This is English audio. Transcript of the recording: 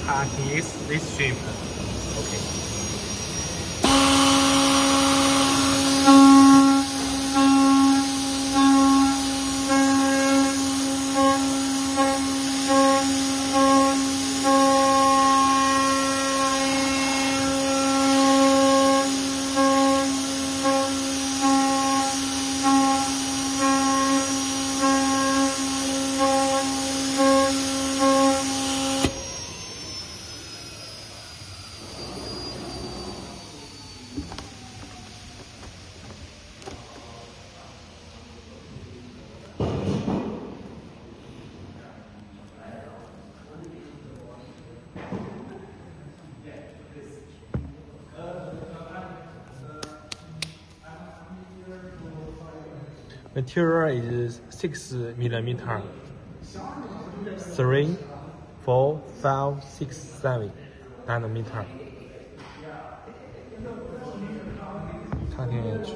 heat this shrimp. Okay. Material is 6 millimeter. 3, 4, 5, 6, 7 nanometer. 看天也去。